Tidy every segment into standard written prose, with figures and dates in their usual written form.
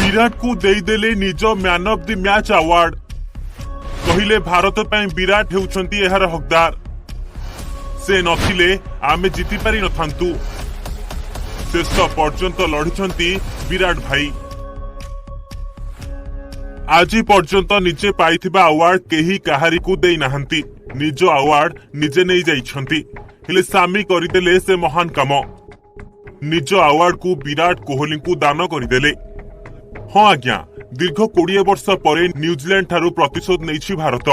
विराट को देदेले निज man of the match award कहले भारत ପାଇଁ विराट हेउछंती एहार हकदार से नथिले आमे जीति पारि नथांतु शेष पर्यंत लढिछंती विराट भाई आज पर्यंत निजे पाइथिबा अवार्ड केही काहारी को देई नाहंती निज अवार्ड निजे नहीं जाइछंती हेले सामी करिदेले से महान काम निज अवार्ड को विराट कोहली को दान करिदेले। हाँ आज्ञा दीर्घ 20 वर्ष पर न्यूजीलैंड ठारू प्रतिशोध नहीं भारत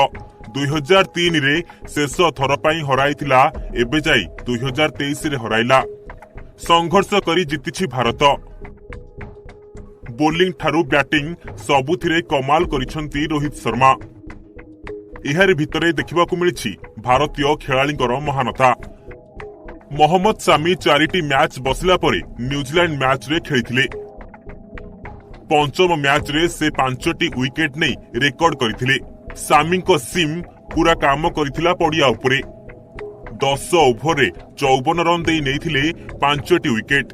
2003 रे शेष थर पाई हराइथिला एबे जाई 2023 रे हराइला संघर्ष करी जीतिछि भारत बोलिंग ठारू बैटिंग सबुथिरे कमाल करिसंती रोहित शर्मा एहार भितरे देखिबाकू मिलिछि भारतीय खेलाड़ींकर महानता मोहम्मद सामी 4टी मैच बसिला परे न्यूजीलैंड मैच रे खेलिथिले पंचम मैच रे से 5टी विकेट नहीं रेकर्ड करथिले सामी को सिम पूरा काम करथिला पड़िया उपरे 10 ओभर रे 54 रन देई नेथिले 5टी विकेट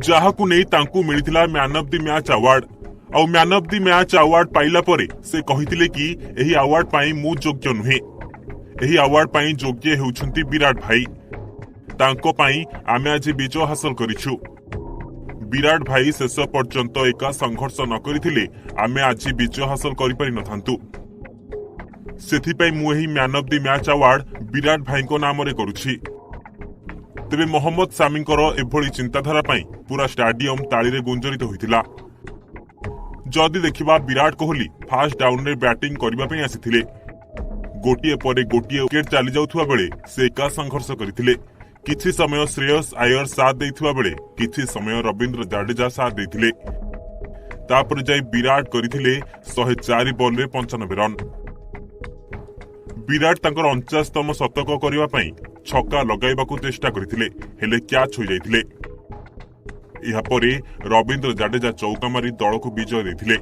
जहाकू नहीं तांकू मिलिथिला man of the match award और man of the match award पाइला परे से कहिथिले कि एही अवार्ड पाई मु योग्य नुहे एही अवार्ड पाई योग्य हेउछंती विराट भाई तांको पाई आमे आज विजय हासिल करिछु विराट भाई शेष पर्यंत एका संघर्ष न करिथिले आमे आज विजय हासिल करि पारि नथांतु सेथिपई मु एही man of the match award Virat भाई को नाम रे करूछि तेबे मोहम्मद सामींकर एभली चिंताधारा पाई पूरा स्टेडियम ताली रे गुंजरित होइतिला जदि देखिबा विराट कोहली फास्ट डाउन रे बैटिंग करबा पई आसिथिले गोटिए परे गोटिए विकेट चली जाउथुवा बेले से एका संघर्ष करथिले किछि समय श्रेयस आयर साथ देइथुवा बेले किछि समय रविंद्र जाडेजा साथ देइथिले तापर जाई विराट करिथिले 104 बॉल रे 95 रन विराट तांकर 49तम शतक करिवा पई छक्का लगाइबाकू चेष्टा करथिले हेले क्याच हो जाइथिले इहा परे रविंद्र जाडेजा चौका मारी दल को विजय देथिले।